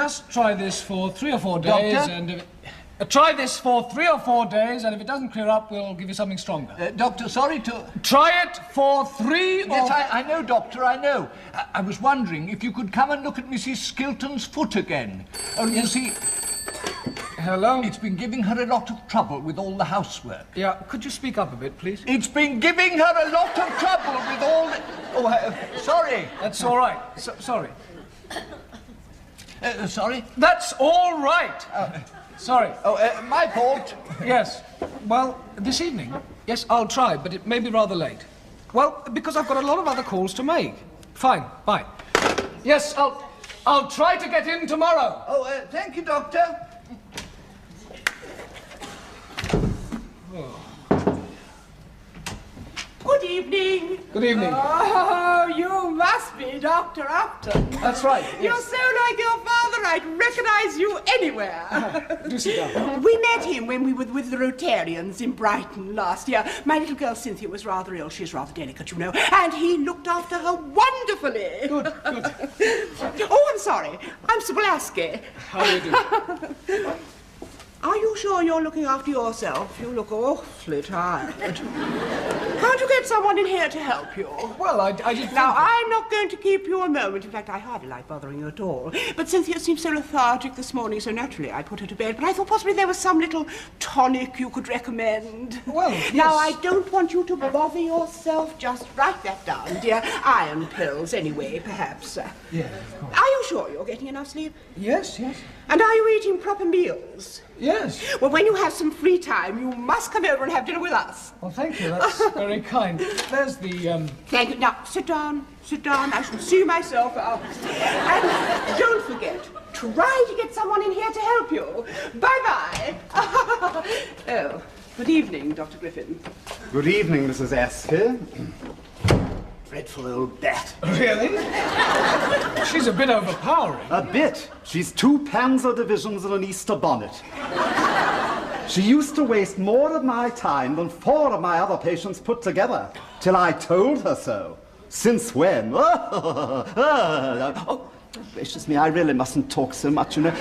just try this for 3 or 4 days, Doctor? and if try this for 3 or 4 days, and if it doesn't clear up, we'll give you something stronger. Doctor, sorry to... Try it for 3 or... Yes, I know, Doctor, I know. I was wondering if you could come and look at Mrs. Skilton's foot again. Oh, you see... Hello? It's been giving her a lot of trouble with all the housework. Yeah, could you speak up a bit, please? It's been giving her a lot of trouble with all the... Oh, sorry. That's all right. Sorry. Sorry? That's all right. Sorry. Oh, my fault. Yes. Well, this evening, yes, I'll try, but it may be rather late. Well, because I've got a lot of other calls to make. Fine, bye. Yes, I'll try to get in tomorrow. Oh, thank you, Doctor. Good evening. Good evening. Oh, you must be Dr. Upton. That's right. Yes. You're so like your father, I'd recognize you anywhere. Do sit down. We met him when we were with the Rotarians in Brighton last year. My little girl Cynthia was rather ill. She's rather delicate, you know. And he looked after her wonderfully. Good. Oh, I'm sorry. I'm Soboleski. How do you do? Are you sure you're looking after yourself? You look awfully tired. Can't you get someone in here to help you? Well, I did... Now, I'm not going to keep you a moment. In fact, I hardly like bothering you at all. But Cynthia seemed so lethargic this morning, so naturally I put her to bed. But I thought possibly there was some little tonic you could recommend. Well, yes. Now, I don't want you to bother yourself. Just write that down, dear. Iron pills, anyway, perhaps. Yeah, of course. Are you sure you're getting enough sleep? Yes. And are you eating proper meals? Yes. Well, when you have some free time, you must come over and have dinner with us. Well, thank you. That's very kind. There's the, Thank you. Now, sit down. I shall see myself out. And don't forget, try to get someone in here to help you. Bye-bye. Oh, good evening, Dr. Griffin. Good evening, Mrs. Asker. Dreadful old bat. Really? She's a bit overpowering. A bit. She's 2 Panzer divisions and an Easter bonnet. She used to waste more of my time than 4 of my other patients put together, till I told her so. Since when? Oh, gracious me, I really mustn't talk so much, you know.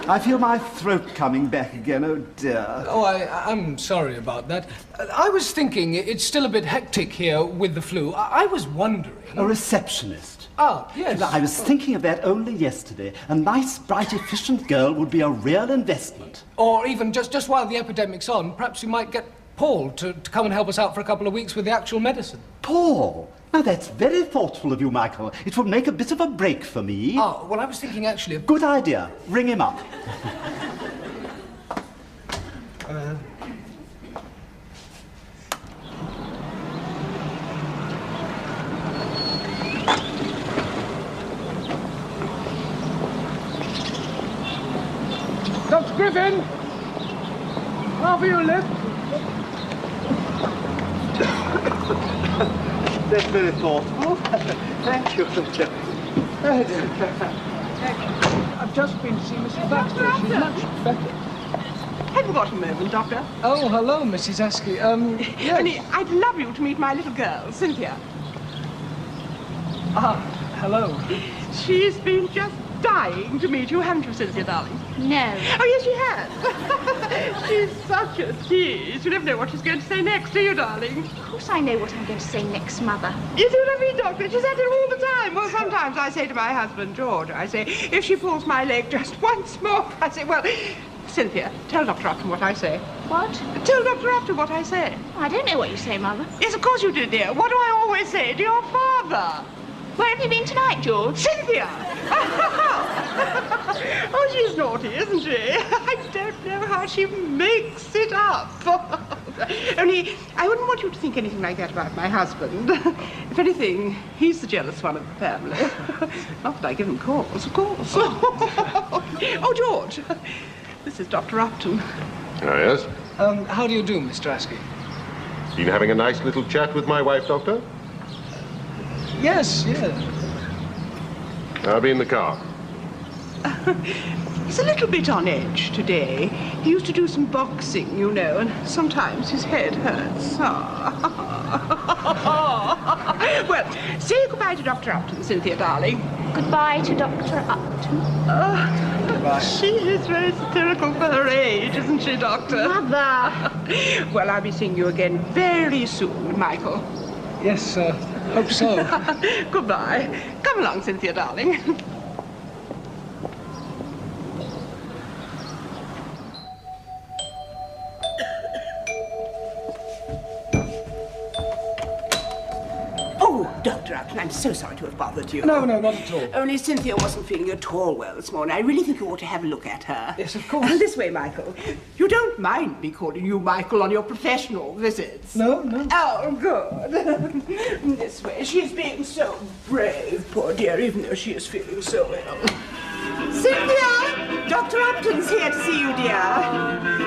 I feel my throat coming back again, oh dear. Oh, I'm sorry about that. I was thinking it's still a bit hectic here with the flu. I was wondering... A receptionist. Oh, yes. I was thinking of that only yesterday. A nice, bright, efficient girl would be a real investment. Or even just while the epidemic's on, perhaps you might get Paul to come and help us out for a couple of weeks with the actual medicine. Paul? Now, that's very thoughtful of you, Michael. It would make a bit of a break for me. Oh, well, I was thinking actually of... Good idea. Ring him up. Dr. Griffin! How for you, lift? That's very thoughtful. Thank you. I've just been to see Mrs. Baxter. She's much better. Have you got a moment, Doctor? Oh, hello, Mrs. Askey. Yes. Only, I'd love you to meet my little girl, Cynthia. Ah, hello. She's been just dying to meet you, haven't you, Cynthia, darling? No. Oh, yes, she has. She's such a tease. You never know what she's going to say next, do you, darling? Of course I know what I'm going to say next, Mother. You see what I mean, Doctor? She said it all the time. Well, sometimes I say to my husband, George, I say, if she pulls my leg just once more, I say, well, Cynthia, tell Dr. Upton what I say. What? Tell Dr. Upton what I say. I don't know what you say, Mother. Yes, of course you do, dear. What do I always say to your father? Where have you been tonight, George? Cynthia! Oh, she's naughty, isn't she? I don't know how she makes it up. Only, I wouldn't want you to think anything like that about my husband. If anything, he's the jealous one of the family. Not that I give him cause, of course. Oh, George, this is Dr. Upton. Oh, yes? How do you do, Mr. Askey? Been having a nice little chat with my wife, Doctor? Yes. I'll be in the car. He's a little bit on edge today. He used to do some boxing, you know, and sometimes his head hurts. Well, say goodbye to Dr. Upton, Cynthia, darling. Goodbye to Dr. Upton. Goodbye. She is very satirical for her age, isn't she, Doctor? Mother! Well, I'll be seeing you again very soon, Michael. Yes, hope so. Goodbye. Come along, Cynthia, darling. Oh, Dr. Upton, I'm so sorry to have bothered you. No, not at all. Only Cynthia wasn't feeling at all well this morning. I really think you ought to have a look at her. Yes, of course. This way, Michael. You don't mind me calling you Michael on your professional visits? No. Oh, good. This way. She's being so brave, poor dear, even though she is feeling so ill. Cynthia! Dr. Upton's here to see you, dear.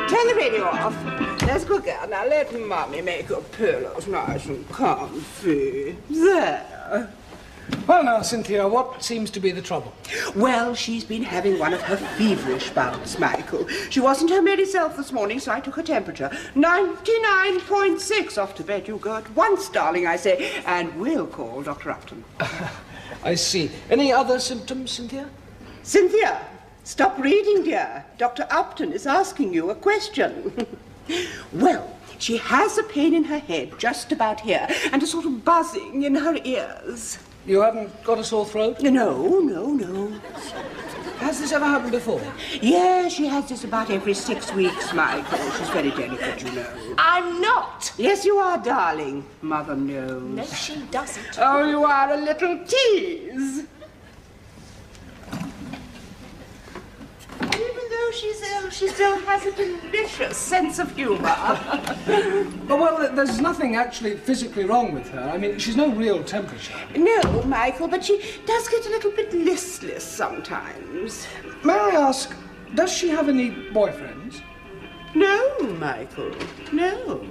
Turn the radio off. That's a good girl. Now let Mummy make your pillows nice and comfy. There. Well, now, Cynthia, what seems to be the trouble? Well, she's been having one of her feverish bouts, Michael. She wasn't her merry self this morning, so I took her temperature. 99.6. Off to bed you go at once, darling, I say. And we'll call Dr. Upton. I see. Any other symptoms, Cynthia? Cynthia, stop reading, dear. Dr. Upton is asking you a question. Well, she has a pain in her head just about here and a sort of buzzing in her ears. You haven't got a sore throat? No. Has this ever happened before? Yeah, she has this about every 6 weeks, Michael. She's very delicate, you know. I'm not! Yes, you are, darling. Mother knows. No, she doesn't. Oh, you are a little tease. Even though she's ill, she still has a delicious sense of humor. Well, there's nothing actually physically wrong with her. I mean, she's no real temperature. No, Michael, but she does get a little bit listless sometimes. May I ask, does she have any boyfriends? No, Michael, no.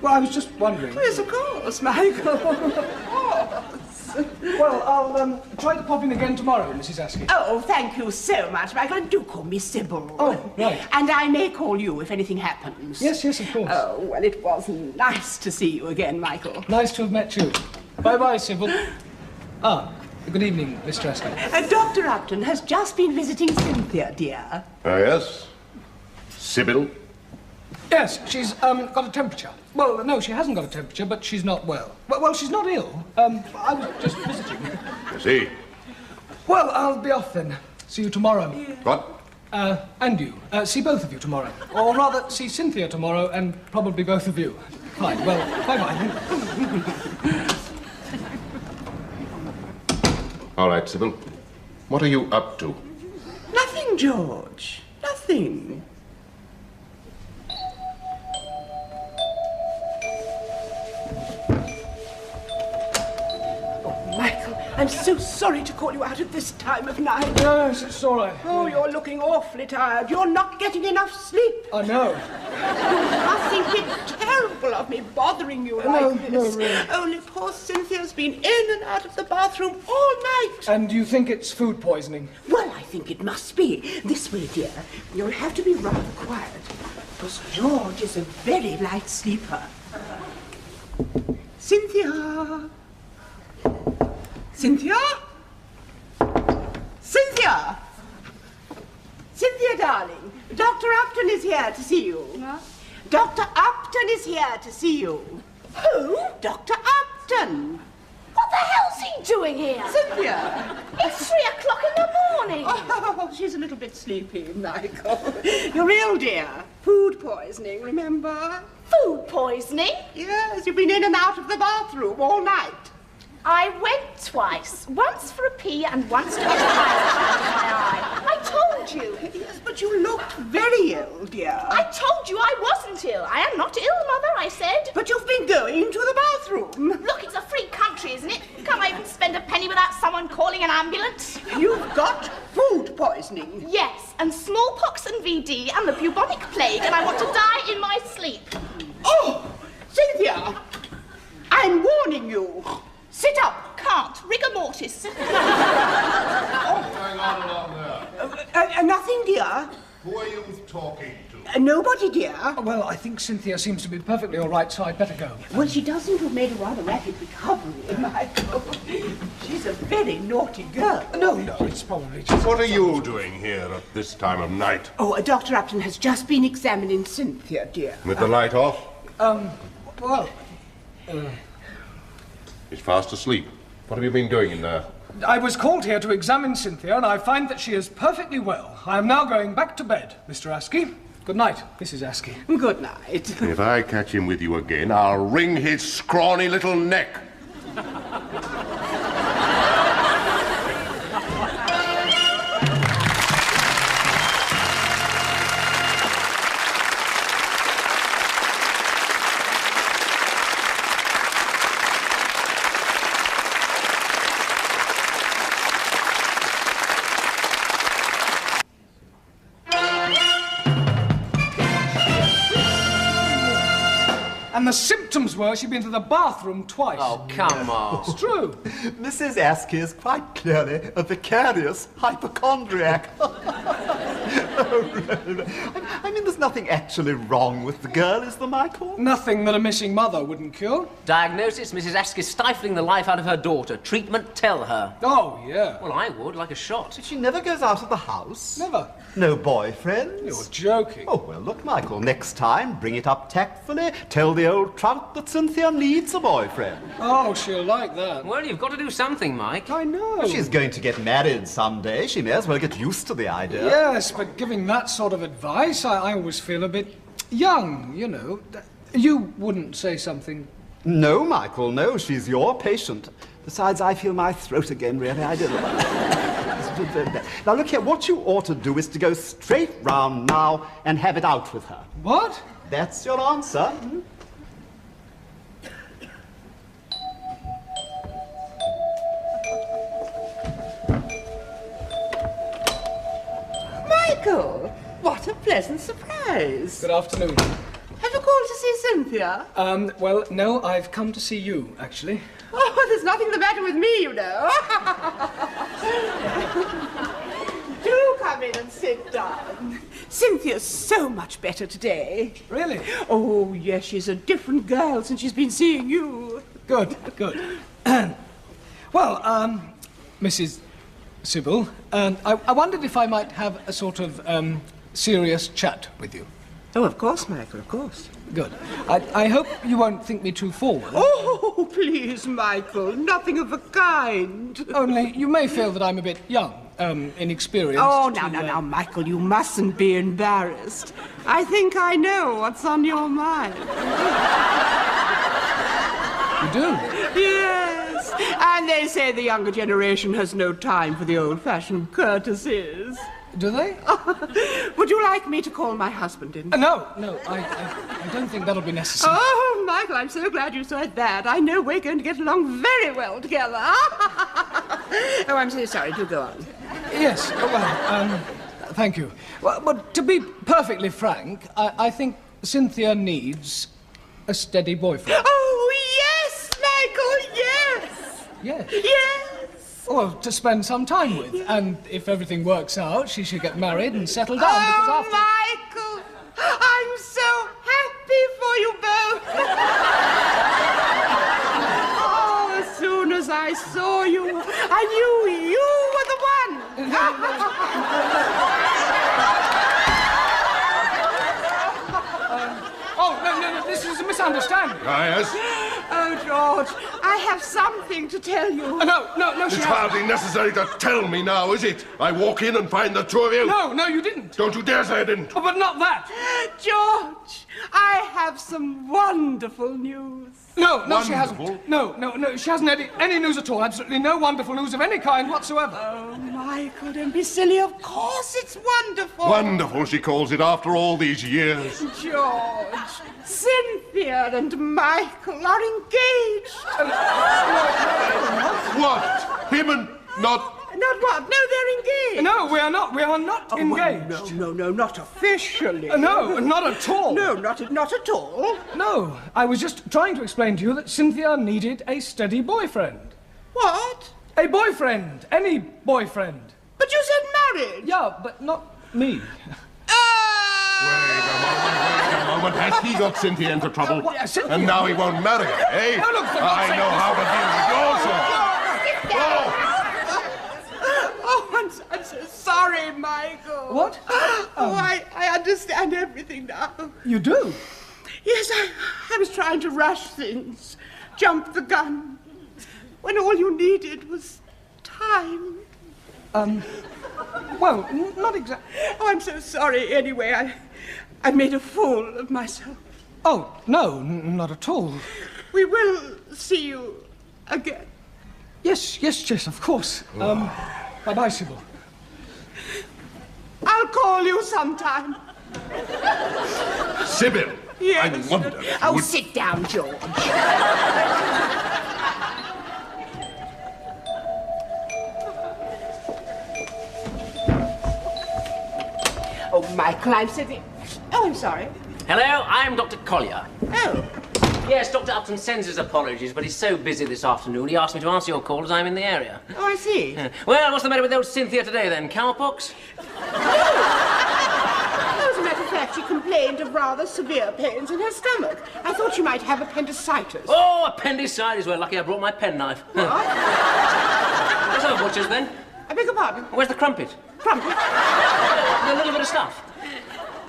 Well, I was just wondering. Yes, of course, Michael, of course. Well, I'll try to pop in again tomorrow, Mrs. Askey. Oh, thank you so much, Michael. And do call me Sybil. Oh, right. And I may call you if anything happens. Yes, of course. Oh, well, it was nice to see you again, Michael. Nice to have met you. Bye-bye, Sybil. Good evening, Mr. Askey. Dr. Upton has just been visiting Cynthia, dear. Yes? Sybil? Yes, she's got a temperature. Well, no, she hasn't got a temperature, but she's not well. Well, she's not ill. I was just visiting. I see. Well, I'll be off then. See you tomorrow. What? And you. See both of you tomorrow. Or rather, see Cynthia tomorrow and probably both of you. Fine. Well, bye-bye. All right, Sybil. What are you up to? Nothing, George. Nothing. Michael, I'm so sorry to call you out at this time of night. No, it's all right. Oh, you're looking awfully tired. You're not getting enough sleep. I know. I think it's terrible of me bothering you like this. No, really. Only poor Cynthia's been in and out of the bathroom all night. And you think it's food poisoning? Well, I think it must be. This way, dear. You'll have to be rather quiet, because George is a very light sleeper. Cynthia! Cynthia? Cynthia! Cynthia, darling, Dr. Upton is here to see you. What? Dr. Upton is here to see you. Who? Dr. Upton. What the hell's he doing here? Cynthia! It's 3 o'clock in the morning. Oh, she's a little bit sleepy, Michael. You're ill, dear. Food poisoning, remember? Food poisoning? Yes, you've been in and out of the bathroom all night. I went twice. Once for a pee and once to get a eyelash out of my eye. I told you. Yes, but you looked very ill, dear. I told you I wasn't ill. I am not ill, Mother, I said. But you've been going to the bathroom. Look, it's a free country, isn't it? Can't I even spend a penny without someone calling an ambulance? You've got food poisoning. Yes, and smallpox and VD and the bubonic plague, and I want to die in my sleep. Oh, Cynthia, I'm warning you. Sit up. Can't. Rigor mortis. What's going on along there? Nothing, dear. Who are you talking to? Nobody, Bertie, dear? Well, I think Cynthia seems to be perfectly all right, so I'd better go. Well, she does seem to have made a rather rapid recovery, Michael. She's a very naughty girl. No, it's probably just... What are you doing here at this time of night? Oh, Dr. Upton has just been examining Cynthia, dear. With the light off? Well... She's fast asleep. What have you been doing in there? I was called here to examine Cynthia, and I find that she is perfectly well. I am now going back to bed, Mr. Askey. Good night, Mrs. Askey. Good night. If I catch him with you again, I'll wring his scrawny little neck. And the symptoms were she'd been to the bathroom twice. Oh, come on. It's true. Mrs. Askey is quite clearly a vicarious hypochondriac. I mean, there's nothing actually wrong with the girl, is there, Michael? Nothing that a missing mother wouldn't cure. Diagnosis, Mrs. Askey stifling the life out of her daughter. Treatment, tell her. Oh, yeah. Well, I would, like a shot. She never goes out of the house? Never. No boyfriends? You're joking. Oh, well, look, Michael, next time, bring it up tactfully. Tell the old trout that Cynthia needs a boyfriend. Oh, she'll like that. Well, you've got to do something, Mike. I know. She's going to get married someday. She may as well get used to the idea. Yes, but giving that sort of advice, I always feel a bit young, you know. You wouldn't say something... No, Michael, no. She's your patient. Besides, I feel my throat again, really. I don't know. Now, look here. What you ought to do is to go straight round now and have it out with her. What? That's your answer. Michael, what a pleasant surprise. Good afternoon. Have you called to see Cynthia? Well, no, I've come to see you, actually. Oh, there's nothing the matter with me, you know. Do come in and sit down. Cynthia's so much better today. Really? Oh, yes, she's a different girl since she's been seeing you. Good, good. Well, Mrs. Sybil, I wondered if I might have a sort of serious chat with you. Oh, of course, Michael, of course. Good. I hope you won't think me too forward. Oh, please, Michael, nothing of the kind. Only you may feel that I'm a bit young, inexperienced. Oh, now, Michael, you mustn't be embarrassed. I think I know what's on your mind. You do? Yes, and they say the younger generation has no time for the old-fashioned courtesies. Do they? Would you like me to call my husband in? No, I don't think that'll be necessary. Oh, Michael, I'm so glad you said that. I know we're going to get along very well together. Oh, I'm so sorry. Do go on. Yes, well, thank you. Well, but to be perfectly frank, I think Cynthia needs a steady boyfriend. Oh, yes, Michael, yes. Yes. Yes. Well, to spend some time with. And if everything works out, she should get married and settle down, because Oh, after... Michael, I'm so happy for you both. Oh, as soon as I saw you, I knew you were the one. Oh, no, this is a misunderstanding. Ah, yes? Oh, George, I have something to tell you. No, she It's hasn't. hardly necessary to tell me now, is it? I walk in and find the two of you. No, you didn't. Don't you dare say I didn't. Oh, but not that. George, I have some wonderful news. No, she hasn't. Wonderful? No, she hasn't any news at all. Absolutely no wonderful news of any kind whatsoever. Oh, Michael, don't be silly. Of course it's wonderful. Wonderful, she calls it, after all these years. George, Cynthia and Michael are engaged. What? Him and not... Not what? No, they're engaged. No, we are not. We are not engaged. No, not officially. No, not at all. No, not at all. No, I was just trying to explain to you that Cynthia needed a steady boyfriend. What? A boyfriend. Any boyfriend. But you said married. Yeah, but not me. Wait a moment, moment has he got Cynthia into trouble? Cynthia? And now he won't marry her, eh? No, look, for I know how to deal with your son. Oh, I'm so sorry, Michael. What? I understand everything now. You do? Yes, I was trying to rush things, jump the gun, when all you needed was time. Well, not exactly. Oh, I'm so sorry. Anyway, I made a fool of myself. Oh, no, not at all. We will see you again. Yes, of course. Bye-bye, Sybil. I'll call you sometime. Sybil, Yes. I wonder if Oh, you would... sit down, George. Oh, Michael, I'm sitting... Oh, I'm sorry. Hello, I'm Dr. Collier. Oh. Yes, Dr. Upton sends his apologies, but he's so busy this afternoon, he asked me to answer your call as I'm in the area. Oh, I see. Well, what's the matter with old Cynthia today, then? Cowpox? As a matter of fact, she complained of rather severe pains in her stomach. I thought she might have appendicitis. Oh, appendicitis. Well, lucky I brought my penknife. What? Let's have a butcher's, then. I beg your pardon? Where's the crumpet? Crumpet? A little bit of stuff.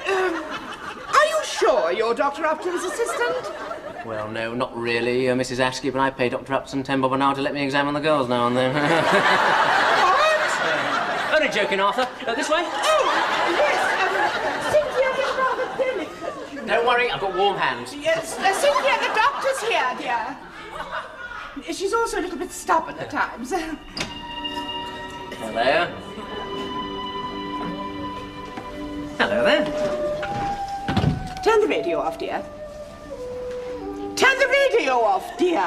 Are you sure you're Dr. Upton's assistant? Well, no, not really, Mrs. Askey, but I pay Dr. Upton 10 bob an hour to let me examine the girls now and then. What? Only joking, Arthur. This way? Oh, yes. Cynthia is rather delicate. Don't worry, I've got warm hands. Yes, Cynthia, the doctor's here, dear. She's also a little bit stubborn at times. Hello. Hello there. Turn the radio off, dear. Turn the radio off, dear.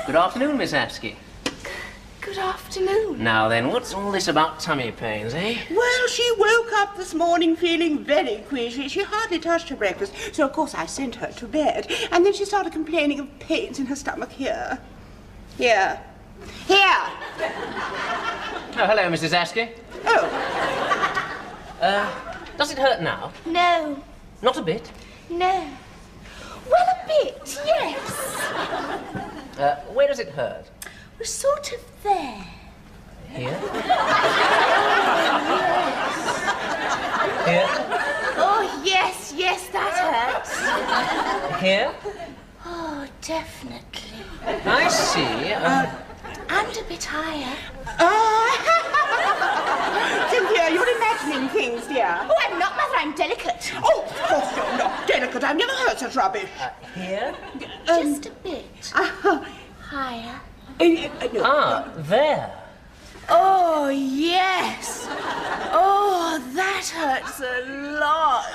Good afternoon, Miss Askey. Good afternoon. Now then, what's all this about tummy pains, eh? Well, she woke up this morning feeling very queasy. She hardly touched her breakfast, so of course I sent her to bed. And then she started complaining of pains in her stomach here. Here. Here! Oh, hello, Mrs. Askey. Oh. Does it hurt now? No, Not a bit. no. Well, a bit, yes. Where does it hurt? We're sort of there. Here? Here? Oh, yes, that hurts. Here? Oh, definitely. I see. And a bit higher. Cynthia, you're imagining things, dear. Oh, I'm not, Mother, I'm delicate. Oh, of course you're not delicate. I've never heard such rubbish. Here? Just a bit. Higher. Ah, there. Oh, yes. Oh, that hurts a lot.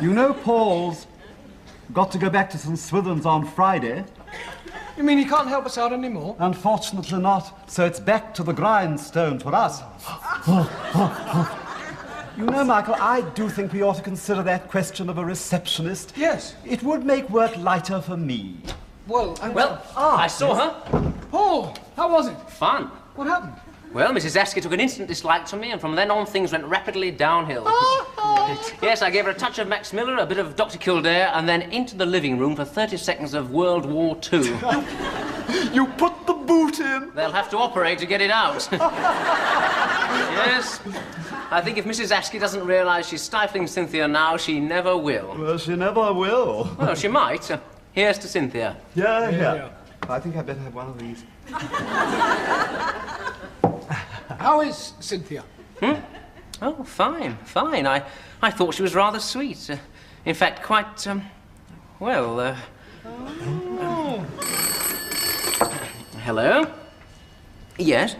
You know Paul's got to go back to St. Swithin's on Friday? You mean he can't help us out anymore? Unfortunately not, so it's back to the grindstone for us. You know, Michael, I do think we ought to consider that question of a receptionist. Yes. It would make work lighter for me. Well, I saw her. Paul, how was it? Fun. What happened? Well, Mrs. Askey took an instant dislike to me, and from then on things went rapidly downhill. Yes, I gave her a touch of Max Miller, a bit of Dr. Kildare, and then into the living room for 30 seconds of World War II. You put the boot in. They'll have to operate to get it out. Yes. I think if Mrs. Askey doesn't realise she's stifling Cynthia now, she never will. Well, she never will. Well, she might. Here's to Cynthia. Yeah. I think I better have one of these. How is Cynthia? Oh, fine. I thought she was rather sweet. In fact, quite, Hello? Yes?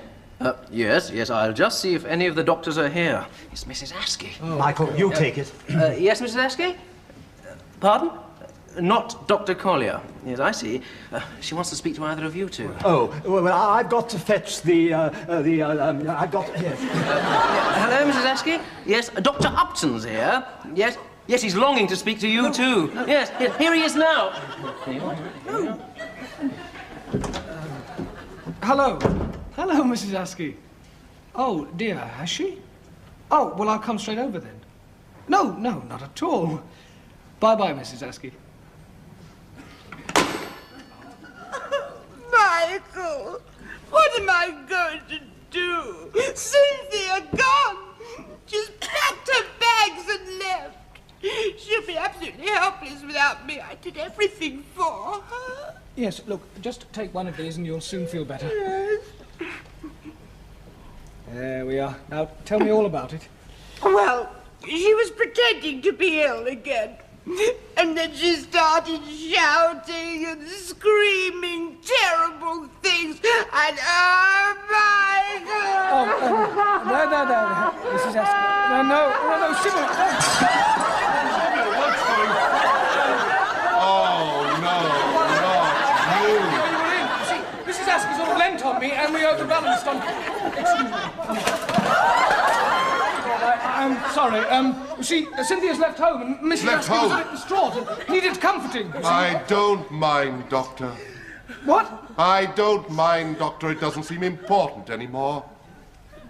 Yes, I'll just see if any of the doctors are here. It's Mrs. Askey. Michael, you take it. Yes, Mrs. Askey? Pardon? Not Dr. Collier. Yes, I see. She wants to speak to either of you two. Oh, well, I've got to fetch yes. Hello, Mrs. Askey? Yes, Dr. Upton's here. Yes, he's longing to speak to you too. Yes, here he is now. Hello. Hello, Mrs. Askey. Oh, dear, has she? Oh, well, I'll come straight over then. No, not at all. Bye-bye, Mrs. Askey. Michael, what am I going to do? Cynthia gone. She's packed her bags and left. She'll be absolutely helpless without me. I did everything for her. Yes, look, just take one of these and you'll soon feel better. Yes. There we are. Now, tell me all about it. Well, she was pretending to be ill again. And then she started shouting and screaming terrible things. And oh my God! No, Mrs. Askey. No, Sybil. What's going on? Oh, no, not you. See, Mrs. Askey sort of leant on me and we overbalanced on... Excuse me. I'm sorry. See, Cynthia's left home and Mrs. Left Askey was home? a bit distraught and needed comforting. I don't mind, Doctor. What? I don't mind, Doctor. It doesn't seem important anymore.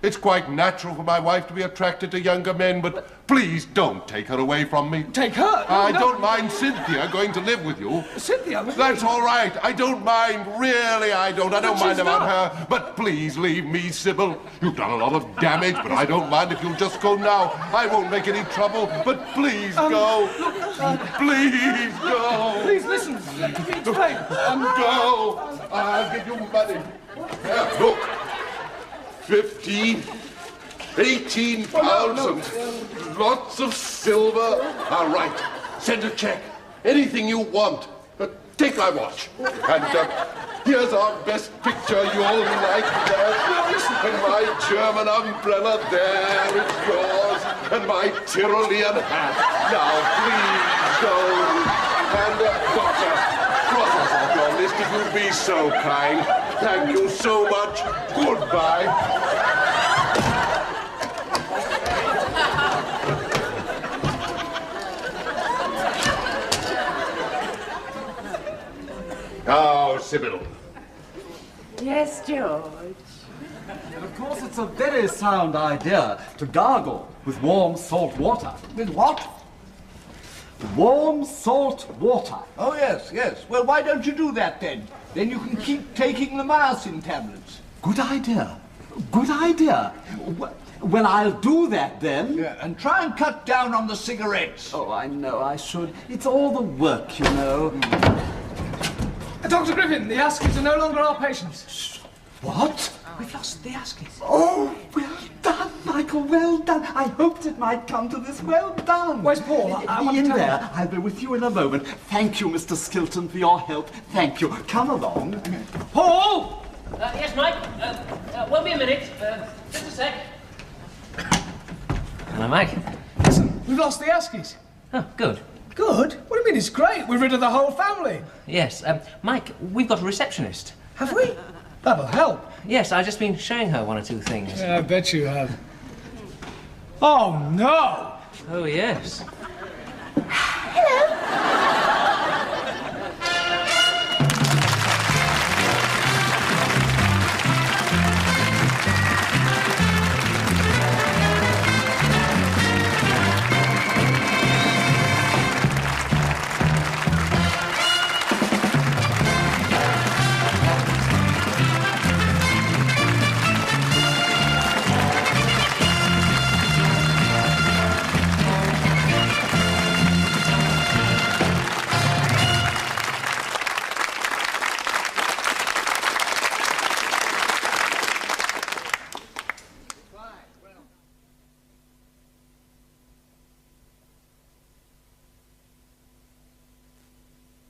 It's quite natural for my wife to be attracted to younger men, but please don't take her away from me. Take her? I don't mind Cynthia going to live with you. Cynthia? That's all right. I don't mind. Really, I don't. I don't mind she's about not. her. But please leave me, Sybil. You've done a lot of damage, but I don't mind if you'll just go now. I won't make any trouble, but please go. Please go. Please listen. Let me explain. Go. I'll give you money. Here, look. 15, 18 pounds and lots of silver. All right, send a check. Anything you want. Take my watch. And here's our best picture. You all like that. And my German umbrella, there, it's yours. And my Tyrolean hat. Now, please go. And, Doctor, cross us off your list if you'd be so kind. Thank you so much. Goodbye. Oh, Sybil. Yes, George. And of course, it's a very sound idea to gargle with warm salt water. With what? Warm salt water. Oh, yes. Well, why don't you do that then? Then you can keep taking the myosin tablets. Good idea. Well, I'll do that then. Yeah, and try and cut down on the cigarettes. Oh, I know I should. It's all the work, you know. Dr. Griffin, the Askeys are no longer our patients. What? We've lost the Askeys. Oh, well done, Michael, well done. I hoped it might come to this. Well done. Where's Paul? I want to in tell there. him. I'll be with you in a moment. Thank you, Mr. Skilton, for your help. Thank you. Come along. Paul! Yes, Mike? Won't be a minute. Just a sec. Hello, Mike. Listen, we've lost the Askeys. Oh, good. Good? What do you mean it's great? We're rid of the whole family. Yes, Mike, we've got a receptionist. Have we? That'll help. Yes, I've just been showing her one or two things. Yeah, I bet you have. Oh, no! Oh, yes. Hello.